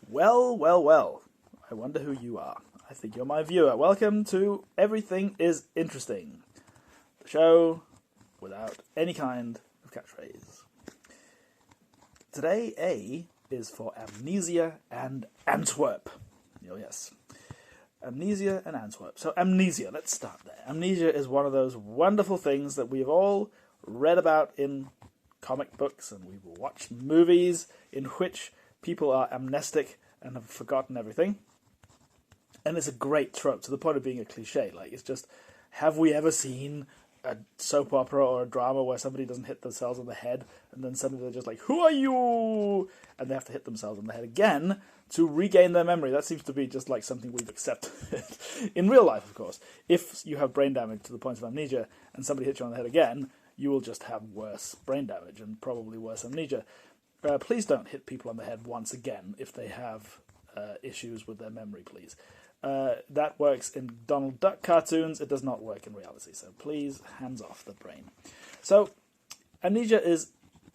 Well, well, well. I wonder who you are. I think you're my viewer. Welcome to Everything is Interesting, the show without any kind of catchphrase. Today, A is for Amnesia and Antwerp. Oh, yes. Amnesia and Antwerp. So, amnesia, let's start there. Amnesia is one of those wonderful things that we've all read about in comic books, and we've watched movies in which people are amnestic and have forgotten everything. And it's a great trope, to the point of being a cliche. Like, it's just, have we ever seen a soap opera or a drama where somebody doesn't hit themselves on the head, and then suddenly they're just like, who are you? And they have to hit themselves on the head again to regain their memory. That seems to be just like something we've accepted. In real life, of course. If you have brain damage to the point of amnesia, and somebody hits you on the head again, you will just have worse brain damage, and probably worse amnesia. Please don't hit people on the head once again if they have issues with their memory, please. That works in Donald Duck cartoons. It does not work in reality, so please, hands off the brain. So, amnesia is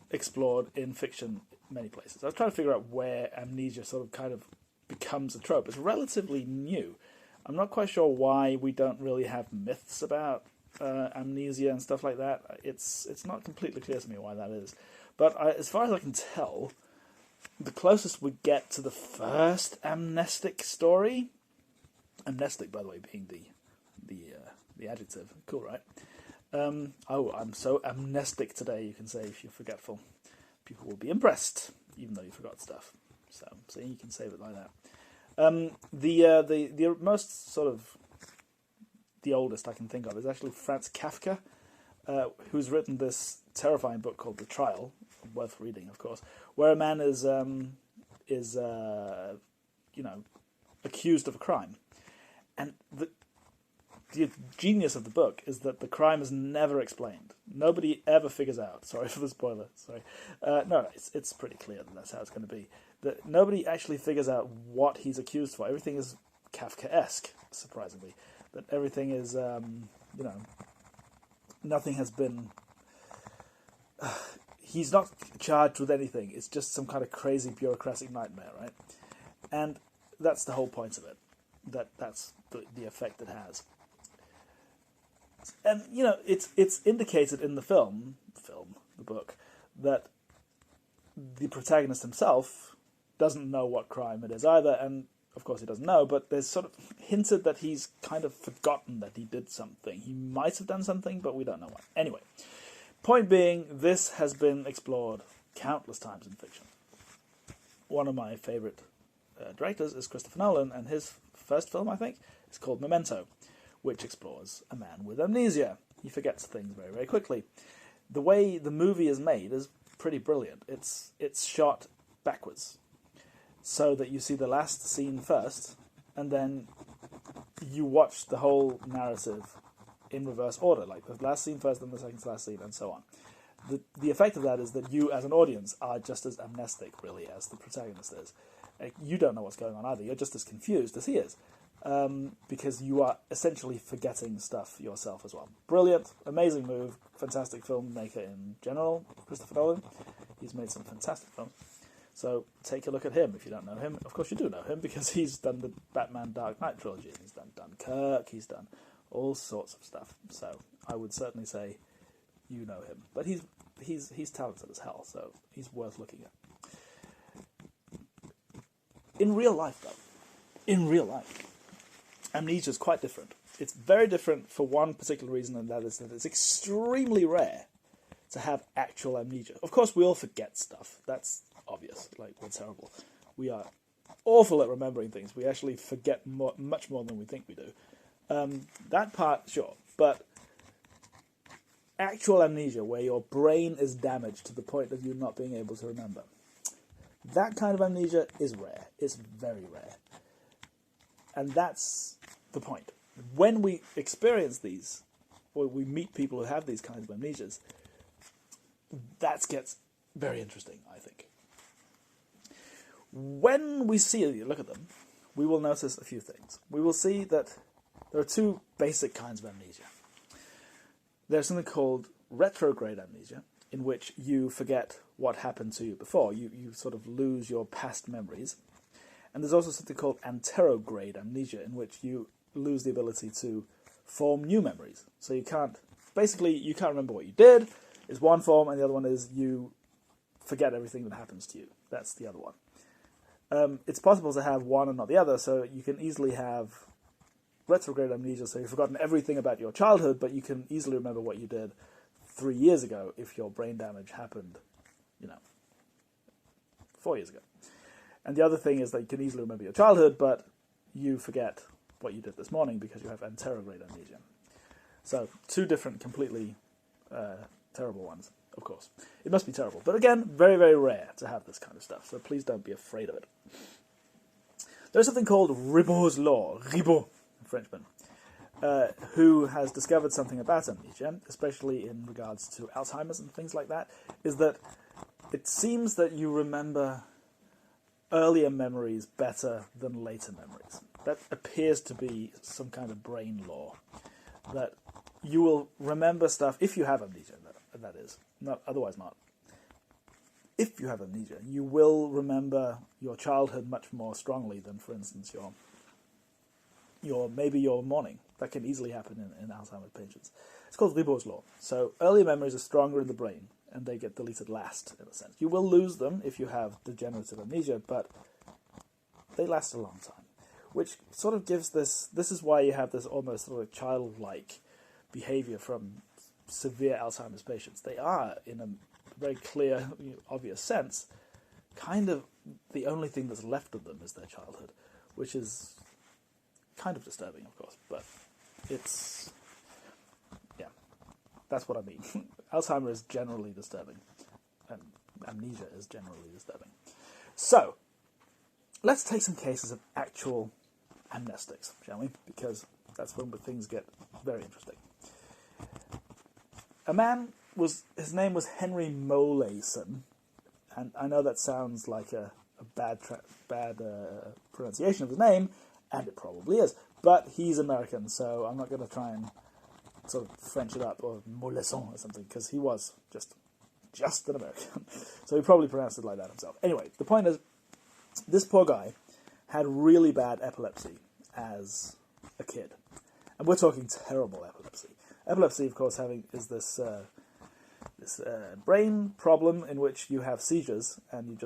explored in fiction many places. I was trying to figure out where amnesia sort of kind of becomes a trope. It's relatively new. I'm not quite sure why we don't really have myths about amnesia and stuff like that. It's not completely clear to me why that is. But as far as I can tell, the closest we get to the first amnestic story, amnestic, by the way, being the adjective, cool, right? Oh, I'm so amnestic today, you can say, if you're forgetful. People will be impressed, even though you forgot stuff. So you can save it like that. The most sort of the oldest I can think of is actually Franz Kafka, who's written this terrifying book called The Trial, worth reading, of course, where a man is accused of a crime, and the genius of the book is that the crime is never explained. Nobody ever figures out. Sorry for the spoiler. Sorry. No, it's pretty clear that that's how it's going to be. That nobody actually figures out what he's accused for. Everything is Kafkaesque, surprisingly. That everything is, nothing has been. He's not charged with anything. It's just some kind of crazy bureaucratic nightmare, right? And that's the whole point of it. That's the effect it has. And it's indicated in the the book, that the protagonist himself doesn't know what crime it is either, and of course he doesn't know, but there's sort of hinted that he's kind of forgotten that he did something. He might have done something, but we don't know what. Anyway, point being, this has been explored countless times in fiction. One of my favourite directors is Christopher Nolan, and his first film, I think, is called Memento, which explores a man with amnesia. He forgets things very, very quickly. The way the movie is made is pretty brilliant. It's shot backwards, so that you see the last scene first, and then you watch the whole narrative in reverse order, like the last scene first, then the second to last scene, and so on. The effect of that is that you, as an audience, are just as amnestic, really, as the protagonist is. You don't know what's going on either. You're just as confused as he is, because you are essentially forgetting stuff yourself as well. Brilliant, amazing move, fantastic filmmaker in general, Christopher Nolan. He's made some fantastic films. So take a look at him if you don't know him. Of course you do know him, because he's done the Batman Dark Knight trilogy. He's done Dunkirk, he's done all sorts of stuff. So I would certainly say you know him. But he's talented as hell, so he's worth looking at. In real life, amnesia is quite different. It's very different for one particular reason, and that is that it's extremely rare to have actual amnesia. Of course, we all forget stuff. That's obvious. Like, we're terrible. We are awful at remembering things. We actually forget much more than we think we do. That part, sure. But actual amnesia, where your brain is damaged to the point of you not being able to remember, that kind of amnesia is rare. It's very rare. And that's the point. When we experience these, or we meet people who have these kinds of amnesias, that gets very interesting, I think. When we look at them, we will notice a few things. We will see that there are two basic kinds of amnesia. There's something called retrograde amnesia, in which you forget what happened to you before. You sort of lose your past memories. And there's also something called anterograde amnesia, in which you lose the ability to form new memories. So you can't remember what you did, is one form, and the other one is you forget everything that happens to you. That's the other one. It's possible to have one and not the other, so you can easily have retrograde amnesia, so you've forgotten everything about your childhood, but you can easily remember what you did 3 years ago if your brain damage happened, 4 years ago. And the other thing is that you can easily remember your childhood, but you forget what you did this morning because you have anterograde amnesia. So, two different, completely terrible ones, of course. It must be terrible. But again, very, very rare to have this kind of stuff, so please don't be afraid of it. There's something called Ribot's law, Ribot, a Frenchman, who has discovered something about amnesia, especially in regards to Alzheimer's and things like that, is that it seems that you remember earlier memories better than later memories. That appears to be some kind of brain law, that you will remember stuff, if you have amnesia, that is, not otherwise not. If you have amnesia, you will remember your childhood much more strongly than, for instance, maybe your morning. That can easily happen in Alzheimer's patients. It's called Ribot's law. So earlier memories are stronger in the brain, and they get deleted last, in a sense. You will lose them if you have degenerative amnesia, but they last a long time, which sort of gives this is why you have this almost sort of childlike behavior from severe Alzheimer's patients. They are, in a very clear, obvious sense, kind of the only thing that's left of them is their childhood, which is kind of disturbing, of course, but it's, yeah, that's what I mean. Alzheimer's is generally disturbing, and amnesia is generally disturbing. So, let's take some cases of actual amnestics, shall we? Because that's when things get very interesting. A man his name was Henry Molaison, and I know that sounds like a bad pronunciation of his name, and it probably is, but he's American, so I'm not going to try and sort of French it up, or Molaison or something, because he was just an American. So he probably pronounced it like that himself. Anyway, the point is, this poor guy had really bad epilepsy as a kid. And we're talking terrible epilepsy. Epilepsy, of course, is this brain problem in which you have seizures, and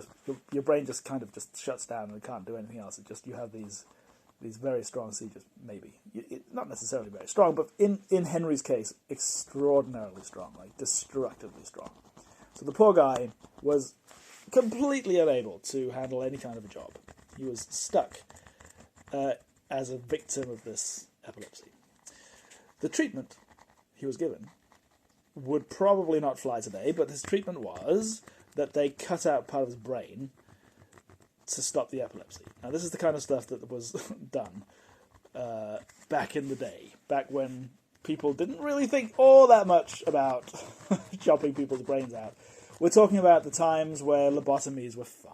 your brain just kind of just shuts down and can't do anything else. You have these very strong seizures, maybe. Not necessarily very strong, but in Henry's case, extraordinarily strong, like destructively strong. So the poor guy was completely unable to handle any kind of a job. He was stuck as a victim of this epilepsy. The treatment he was given would probably not fly today, but his treatment was that they cut out part of his brain to stop the epilepsy. Now, this is the kind of stuff that was done back in the day, back when people didn't really think all that much about chopping people's brains out. We're talking about the times where lobotomies were fine,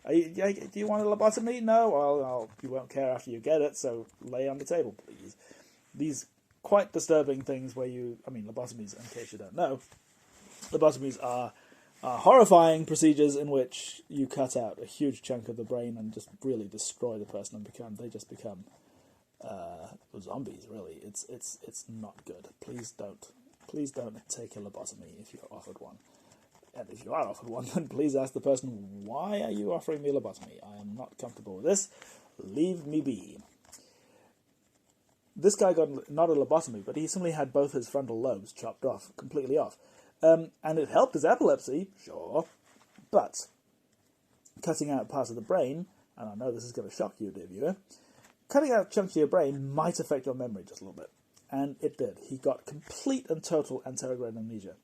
do you want a lobotomy? No? Well, you won't care after you get it, so lay on the table, please. These quite disturbing things lobotomies, in case you don't know, lobotomies are horrifying procedures in which you cut out a huge chunk of the brain and just really destroy the person, and they just become zombies. Really, it's not good. Please don't take a lobotomy if you're offered one, and if you are offered one, then please ask the person, why are you offering me a lobotomy? I am not comfortable with this. Leave me be. This guy got not a lobotomy, but he simply had both his frontal lobes chopped off, completely off. And it helped his epilepsy, sure, but cutting out parts of the brain, and I know this is going to shock you, dear viewer, cutting out chunks of your brain might affect your memory just a little bit. And it did. He got complete and total anterograde amnesia.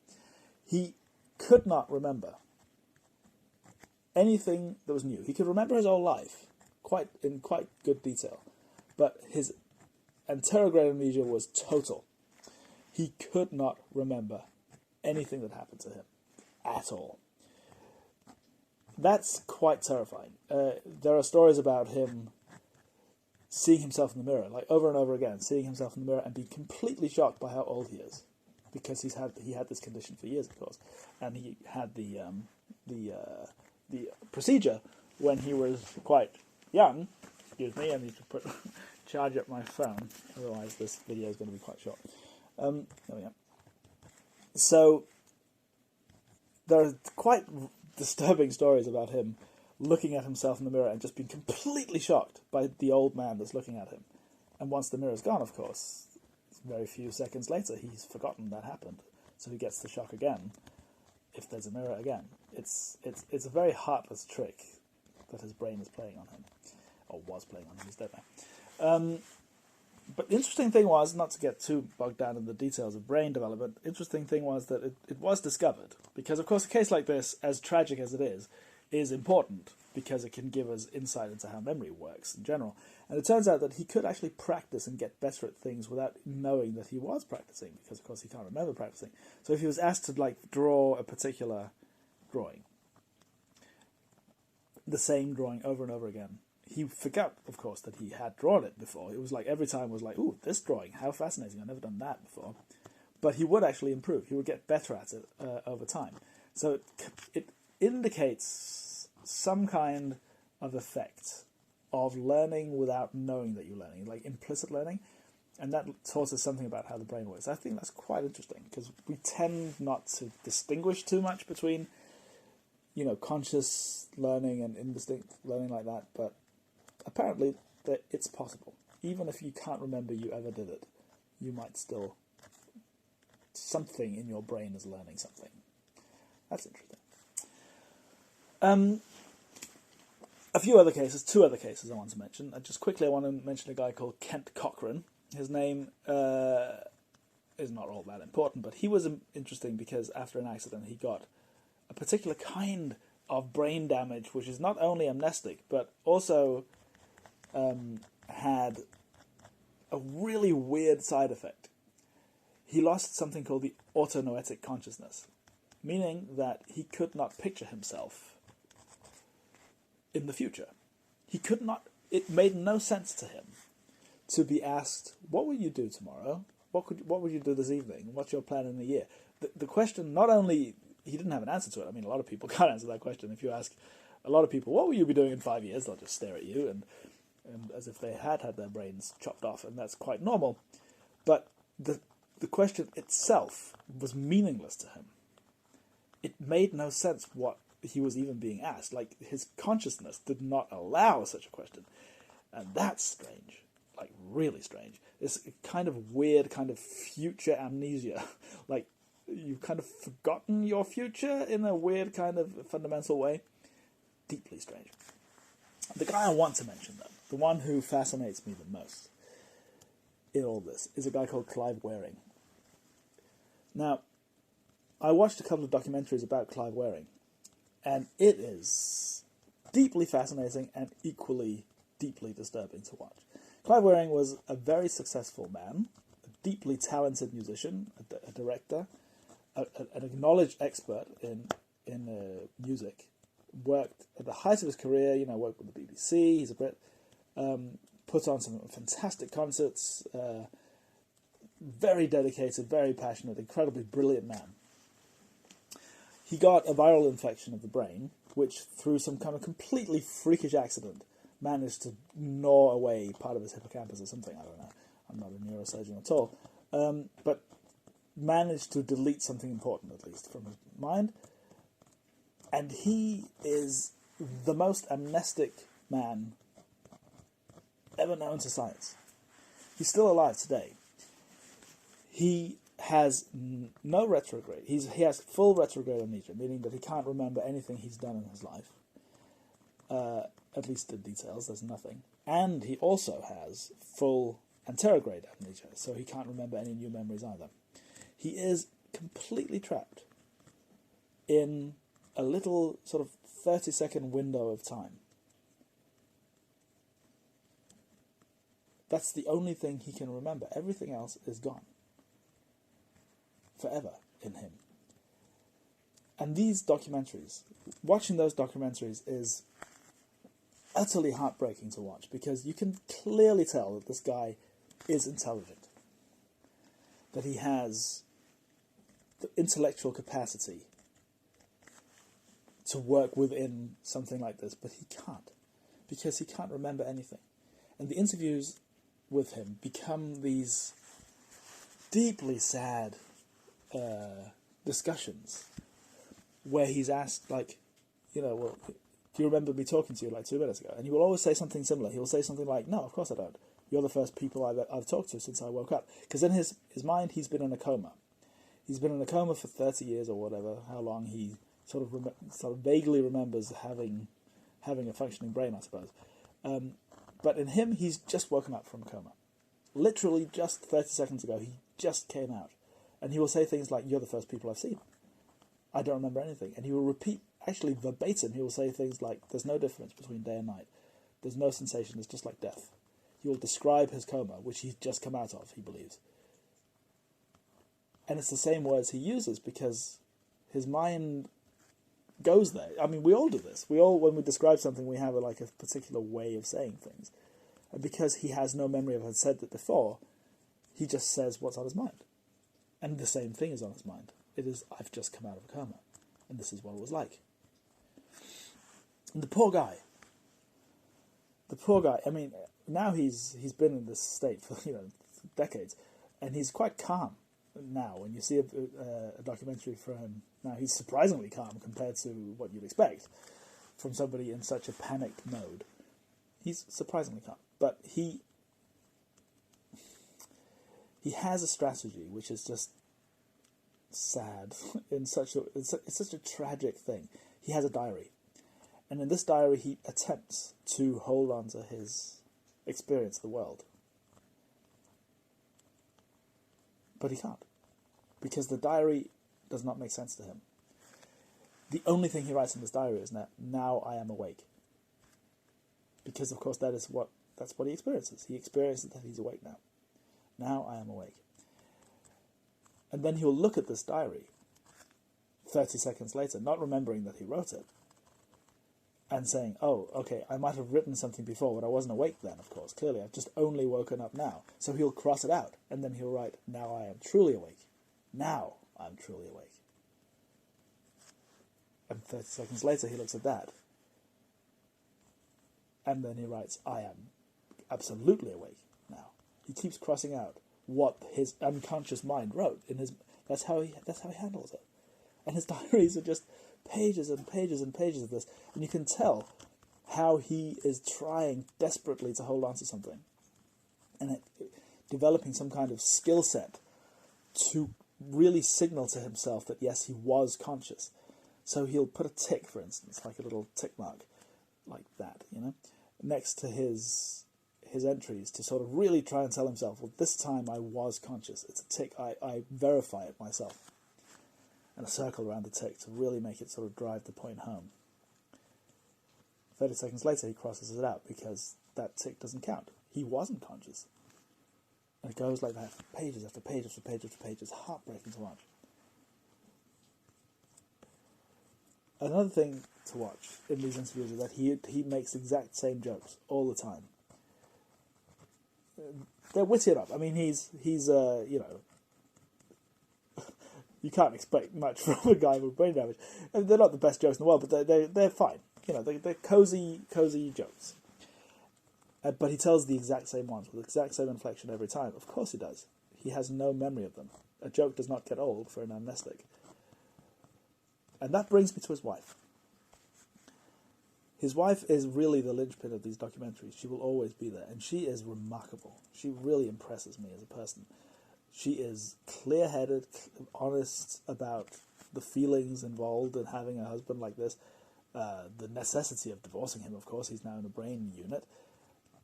He could not remember anything that was new. He could remember his whole life in quite good detail, but his anterograde amnesia was total. He could not remember anything that happened to him at all. That's quite terrifying. There are stories about him seeing himself in the mirror, like over and over again, seeing himself in the mirror and being completely shocked by how old he is, because he had this condition for years, of course, and he had the procedure when he was quite young. Excuse me, I need to charge up my phone, otherwise this video is going to be quite short. There we go. So there are quite disturbing stories about him looking at himself in the mirror and just being completely shocked by the old man that's looking at him. And once the mirror's gone, of course, very few seconds later, he's forgotten that happened. So he gets the shock again, if there's a mirror again. It's a very heartless trick that his brain is playing on him, or was playing on him, he's dead now. But the interesting thing was, not to get too bogged down in the details of brain development, interesting thing was that it was discovered. Because, of course, a case like this, as tragic as it is important, because it can give us insight into how memory works in general. And it turns out that he could actually practice and get better at things without knowing that he was practicing, because, of course, he can't remember practicing. So if he was asked to, like, draw a particular drawing, the same drawing over and over again, he forgot, of course, that he had drawn it before. It was like every time was like, ooh, this drawing, how fascinating, I've never done that before. But he would actually improve. He would get better at it over time. So it indicates some kind of effect of learning without knowing that you're learning, like implicit learning. And that taught us something about how the brain works. I think that's quite interesting, because we tend not to distinguish too much between, conscious learning and indistinct learning like that, but apparently that it's possible. Even if you can't remember you ever did it, you might still, something in your brain is learning something. That's interesting. Two other cases I want to mention. I want to mention a guy called Kent Cochran. His name is not all that important, but he was interesting because after an accident he got a particular kind of brain damage, which is not only amnestic, but also had a really weird side effect. He lost something called the autonoetic consciousness, meaning that he could not picture himself in the future. It made no sense to him to be asked, what will you do tomorrow? What would you do this evening? What's your plan in the year? The question, not only, he didn't have an answer to it. I mean, a lot of people can't answer that question. If you ask a lot of people, what will you be doing in 5 years? They'll just stare at you and as if they had their brains chopped off, and that's quite normal. But the question itself was meaningless to him. It made no sense what he was even being asked. Like, his consciousness did not allow such a question. And that's strange. Like, really strange. It's kind of weird, kind of future amnesia. Like, you've kind of forgotten your future in a weird kind of fundamental way. Deeply strange. The guy I want to mention, though, the one who fascinates me the most in all this, is a guy called Clive Wearing. Now, I watched a couple of documentaries about Clive Wearing, and it is deeply fascinating and equally deeply disturbing to watch. Clive Wearing was a very successful man, a deeply talented musician, a director, an acknowledged expert in music. Worked at the height of his career, worked with the BBC, he's a Brit, put on some fantastic concerts, very dedicated, very passionate, incredibly brilliant man. He got a viral infection of the brain, which through some kind of completely freakish accident managed to gnaw away part of his hippocampus or something, I don't know, I'm not a neurosurgeon at all, but managed to delete something important, at least, from his mind. And he is the most amnestic man ever known to science. He's still alive today. He has no retrograde. He has full retrograde amnesia, meaning that he can't remember anything he's done in his life. At least the details, there's nothing. And he also has full anterograde amnesia, so he can't remember any new memories either. He is completely trapped in a little sort of 30-second window of time. That's the only thing he can remember. Everything else is gone. Forever in him. And these documentaries, watching those documentaries is utterly heartbreaking to watch, because you can clearly tell that this guy is intelligent. That he has the intellectual capacity to work within something like this, but he can't, because he can't remember anything. And the interviews with him become these deeply sad discussions where he's asked, like, well, do you remember me talking to you like 2 minutes ago? And he will always say something similar. He'll say something like, no, of course I don't. You're the first people I've talked to since I woke up. Because in his mind, he's been in a coma. He's been in a coma for 30 years or whatever, how long he sort of vaguely remembers having a functioning brain, I suppose. But in him, he's just woken up from a coma. Literally just 30 seconds ago, he just came out. And he will say things like, you're the first people I've seen. I don't remember anything. And he will repeat, actually verbatim, he will say things like, there's no difference between day and night. There's no sensation, it's just like death. He will describe his coma, which he's just come out of, he believes. And it's the same words he uses because his mind goes there. I mean, we all do this. We all, when we describe something, we have a particular way of saying things. And because he has no memory of having said that before, he just says what's on his mind. And the same thing is on his mind. It is, I've just come out of a coma, and this is what it was like. And the poor guy, I mean, now he's been in this state for decades, and he's quite calm now. When you see a documentary from him now, he's surprisingly calm compared to what you'd expect from somebody in such a panicked mode. He's surprisingly calm, but he has a strategy which is just sad. It's such a tragic thing. He has a diary, and in this diary he attempts to hold on to his experience of the world, but he can't, because the diary does not make sense to him. The only thing he writes in this diary is that now I am awake, because of course that's what he experiences. He experiences that he's awake now. Now I am awake. And then he'll look at this diary 30 seconds later, not remembering that he wrote it, and saying, oh, okay, I might have written something before, but I wasn't awake then, of course. Clearly, I've just only woken up now. So he'll cross it out, and then he'll write, now I am truly awake. Now I'm truly awake. And 30 seconds later, he looks at that. And then he writes, I am absolutely awake now. He keeps crossing out what his unconscious mind wrote in his. That's how he handles it. And his diaries are just pages and pages and pages of this, and you can tell how he is trying desperately to hold on to something, and developing some kind of skill set to really signal to himself that yes, he was conscious. So he'll put a tick, for instance, like a little tick mark, like that, next to his entries to sort of really try and tell himself, well, this time I was conscious. It's a tick. I verify it myself. And a circle around the tick to really make it sort of drive the point home. 30 seconds later, he crosses it out because that tick doesn't count. He wasn't conscious. And it goes like that, pages after page after page after page. It's heartbreaking to watch. Another thing to watch in these interviews is that he makes the exact same jokes all the time. They're witty enough. I mean, he's you can't expect much from a guy with brain damage. And they're not the best jokes in the world, but they're fine. They're cozy jokes. But he tells the exact same ones with the exact same inflection every time. Of course he does. He has no memory of them. A joke does not get old for an amnestic. And that brings me to his wife. His wife is really the linchpin of these documentaries. She will always be there, and she is remarkable. She really impresses me as a person. She is clear-headed, honest about the feelings involved in having a husband like this, the necessity of divorcing him, of course, he's now in a brain unit,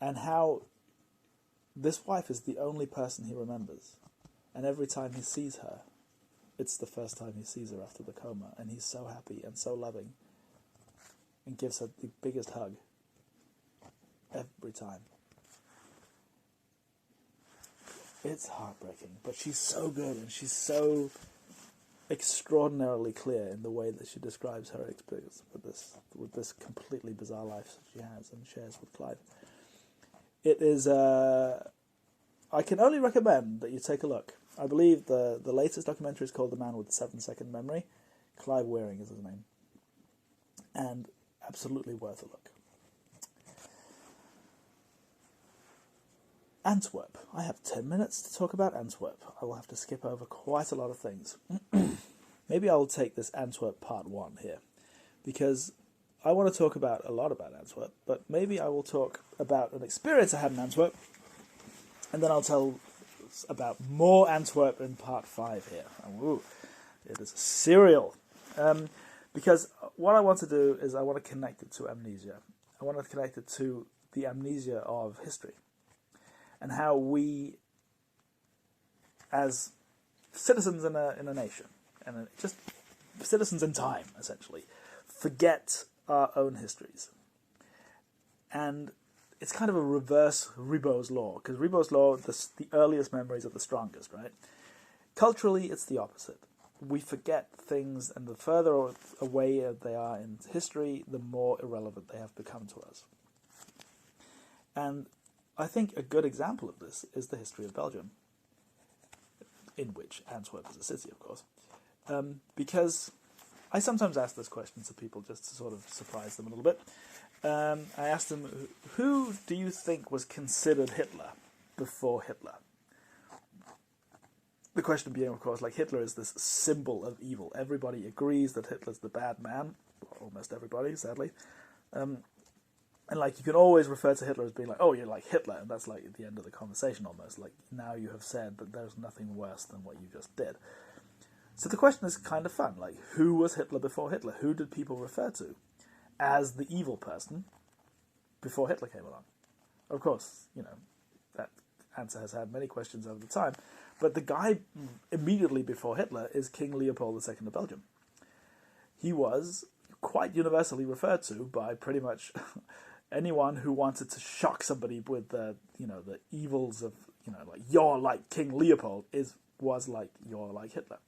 and how this wife is the only person he remembers. And every time he sees her, it's the first time he sees her after the coma, and he's so happy and so loving, and gives her the biggest hug every time. It's heartbreaking, but she's so good, and she's so extraordinarily clear in the way that she describes her experience with this completely bizarre life that she has and shares with Clive. It is, I can only recommend that you take a look. I believe the latest documentary is called The Man with the 7-Second Memory. Clive Wearing is his name. and absolutely worth a look. Antwerp. I have 10 minutes to talk about Antwerp. I will have to skip over quite a lot of things. Maybe I will take this Antwerp part 1 here, because I want to talk about a lot about Antwerp, but maybe I will talk about an experience I had in Antwerp, and then I'll tell about more Antwerp in part 5 here. Ooh, it is a serial. Because what I want to do is I want to connect it to amnesia. I want to connect it to the amnesia of history, and how we, as citizens in a nation, and just citizens in time, essentially, forget our own histories. And it's kind of a reverse Ribot's law, because Ribot's law, the earliest memories are the strongest, right? Culturally, it's the opposite. We forget things, and the further away they are in history, the more irrelevant they have become to us. And I think a good example of this is the history of Belgium, in which Antwerp is a city, of course. Because I sometimes ask this question to people just to sort of surprise them a little bit. I asked them, who do you think was considered Hitler before Hitler? The question being, of course, like, Hitler is this symbol of evil. Everybody agrees that Hitler's the bad man. Almost everybody, sadly. And, like, you can always refer to Hitler as being like, oh, you're like Hitler, and that's, like, at the end of the conversation almost. Like, now you have said that there's nothing worse than what you just did. So the question is kind of fun. Like, who was Hitler before Hitler? Who did people refer to as the evil person before Hitler came along? Of course, that answer has had many questions over the time, but the guy immediately before Hitler is King Leopold II of Belgium. He was quite universally referred to by pretty much anyone who wanted to shock somebody with the evils of, like, you're like King Leopold was like, you're like Hitler.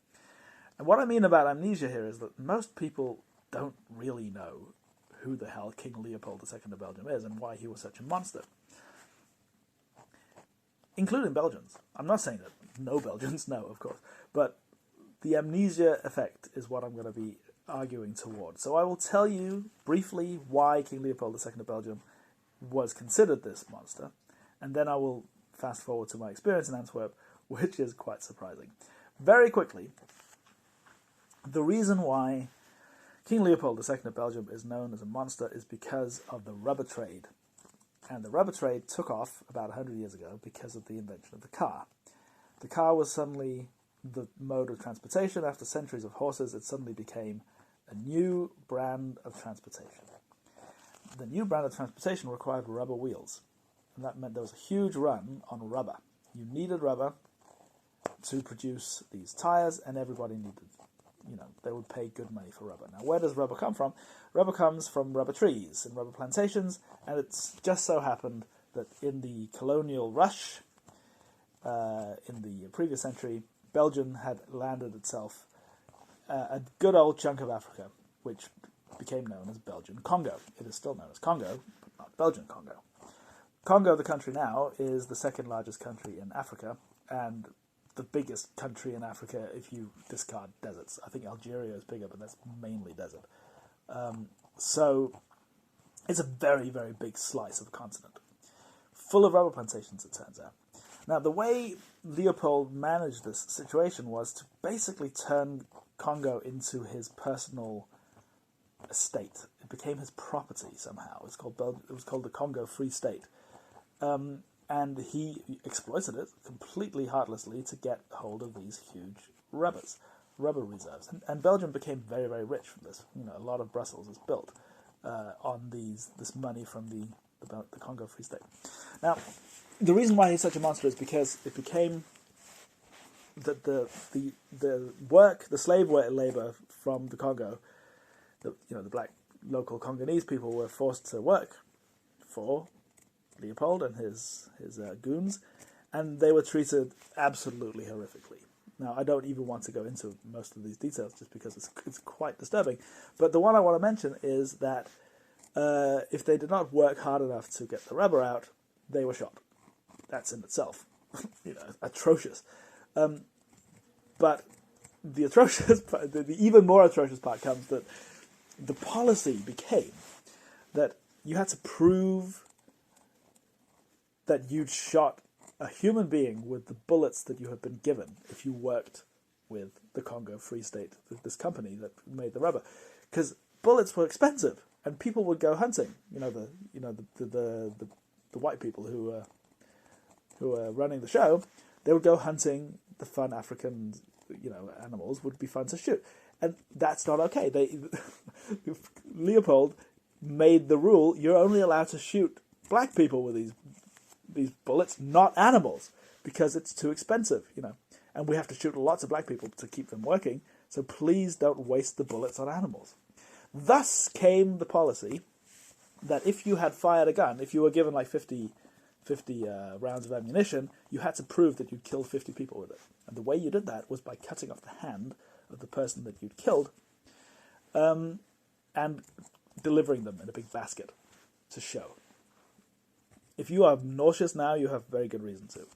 And what I mean about amnesia here is that most people don't really know who the hell King Leopold II of Belgium is and why he was such a monster. Including Belgians. I'm not saying that no Belgians know, of course, but the amnesia effect is what I'm going to be arguing toward. So I will tell you briefly why King Leopold II of Belgium was considered this monster, and then I will fast forward to my experience in Antwerp, which is quite surprising. Very quickly, the reason why King Leopold II of Belgium is known as a monster is because of the rubber trade. And the rubber trade took off about 100 years ago because of the invention of the car. The car was suddenly the mode of transportation. After centuries of horses, it suddenly became a new brand of transportation. The new brand of transportation required rubber wheels. And that meant there was a huge run on rubber. You needed rubber to produce these tires, and everybody needed, they would pay good money for rubber. Now, where does rubber come from? Rubber comes from rubber trees and rubber plantations, and it's just so happened that in the colonial rush, in the previous century, Belgium had landed itself a good old chunk of Africa, which became known as Belgian Congo. It is still known as Congo, but not Belgian Congo. Congo, the country now, is the second largest country in Africa, and the biggest country in Africa if you discard deserts. I think Algeria is bigger, but that's mainly desert. So it's a very, very big slice of the continent, full of rubber plantations, it turns out. Now, the way Leopold managed this situation was to basically turn Congo into his personal estate. It became his property somehow. It was called the Congo Free State. And he exploited it completely heartlessly to get hold of these huge rubber reserves. And Belgium became very, very rich from this. A lot of Brussels is built on this money from the Congo Free State. Now, the reason why he's such a monster is because it became that the slave labor from the Congo, the black local Congolese people were forced to work for Leopold and his goons, and they were treated absolutely horrifically. Now, I don't even want to go into most of these details just because it's quite disturbing, but the one I want to mention is that if they did not work hard enough to get the rubber out, they were shot. That's in itself, atrocious. But the atrocious, the even more atrocious part comes that the policy became that you had to prove that you'd shot a human being with the bullets that you had been given if you worked with the Congo Free State, this company that made the rubber, because bullets were expensive and people would go hunting. The white people who were running the show, they would go hunting the fun African animals would be fun to shoot, and that's not okay. Leopold made the rule: you're only allowed to shoot black people with these bullets, not animals, because it's too expensive, and we have to shoot lots of black people to keep them working, so please don't waste the bullets on animals. Thus came the policy that if you had fired a gun, if you were given like 50 rounds of ammunition, you had to prove that you'd killed 50 people with it. And the way you did that was by cutting off the hand of the person that you'd killed and delivering them in a big basket to show. If you are nauseous now, you have very good reason to.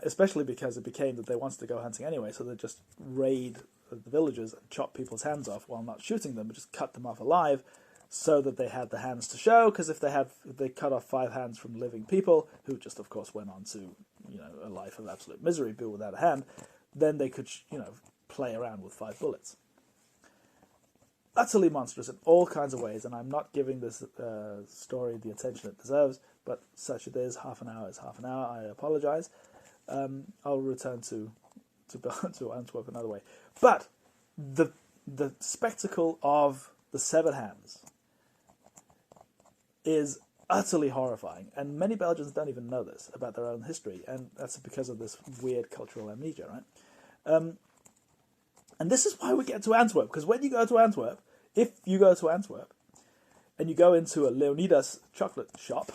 Especially because it became that they wanted to go hunting anyway, so they just raid the villages and chop people's hands off while not shooting them, but just cut them off alive so that they had the hands to show, because if they cut off 5 hands from living people, who just of course went on to a life of absolute misery, but without a hand, then they could play around with 5 bullets. Utterly monstrous in all kinds of ways, and I'm not giving this story the attention it deserves, but such it is. Half an hour is half an hour. I apologise. I'll return to Antwerp another way. But the spectacle of the severed hands is utterly horrifying, and many Belgians don't even know this about their own history, and that's because of this weird cultural amnesia, right? And this is why we get to Antwerp, because when you go to Antwerp, if you go to Antwerp, and you go into a Leonidas chocolate shop,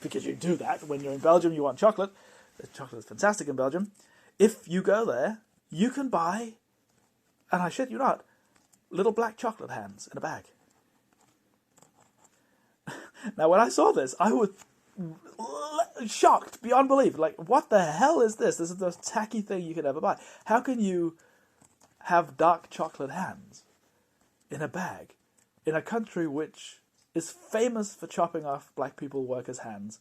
because you do that when you're in Belgium, you want chocolate. The chocolate is fantastic in Belgium. If you go there, you can buy, and I shit you not, little black chocolate hands in a bag. Now, when I saw this, I was shocked beyond belief. Like, what the hell is this? This is the most tacky thing you could ever buy. How can you have dark chocolate hands in a bag in a country which is famous for chopping off black people workers' hands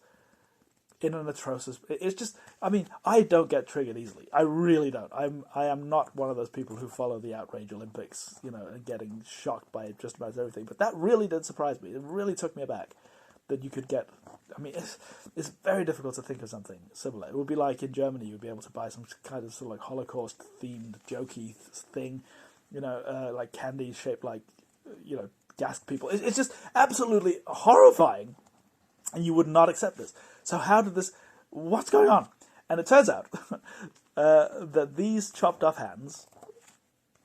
in an atrocious... It's just... I mean, I don't get triggered easily. I really don't. I am not one of those people who follow the outrage Olympics, and getting shocked by just about everything. But that really did surprise me. It really took me aback that you could get... I mean, it's very difficult to think of something similar. It would be like in Germany, you'd be able to buy some kind of sort of like Holocaust-themed, jokey thing, like candy shaped like, gassed people. It's just absolutely horrifying, and you would not accept this. So how did this... What's going on? And it turns out that these chopped off hands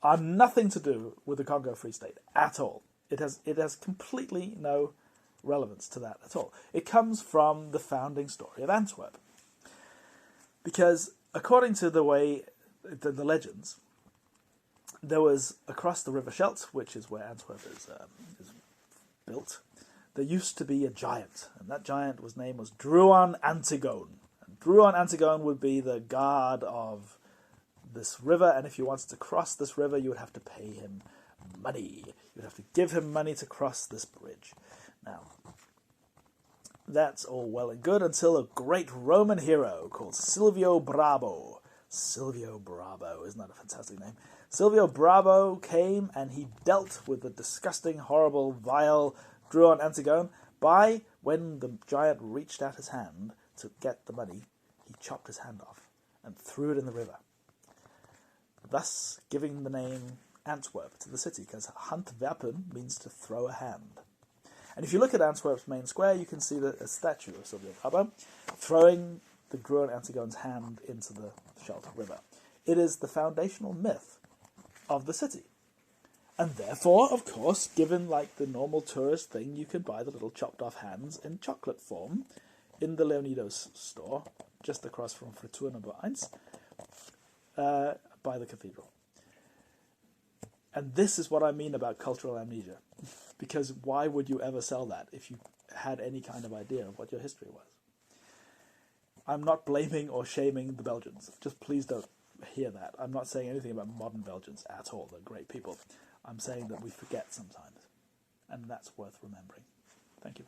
are nothing to do with the Congo Free State at all. It has completely no relevance to that at all. It comes from the founding story of Antwerp. Because according to the way, the legends, there was across the River Scheldt, which is where Antwerp is built, there used to be a giant, and that giant name was Druon Antigone. And Druon Antigone would be the god of this river, and if you wanted to cross this river, you would have to pay him money. You would have to give him money to cross this bridge. Now, that's all well and good until a great Roman hero called Silvio Brabo. Silvio Brabo, isn't that a fantastic name? Silvio Brabo came and he dealt with the disgusting, horrible, vile Druon Antigone by, when the giant reached out his hand to get the money, he chopped his hand off and threw it in the river, thus giving the name Antwerp to the city, because Handwerpen means to throw a hand. And if you look at Antwerp's main square, you can see a statue of Silvio Brabo throwing the Druon Antigone's hand into the Scheldt River. It is the foundational myth of the city. And therefore, of course, given like the normal tourist thing, you can buy the little chopped off hands in chocolate form in the Leonidas store, just across from Fritur number 1, by the cathedral. And this is what I mean about cultural amnesia. Because why would you ever sell that if you had any kind of idea of what your history was? I'm not blaming or shaming the Belgians. Just please don't hear that. I'm not saying anything about modern Belgians at all. They're great people. I'm saying that we forget sometimes, and that's worth remembering. Thank you.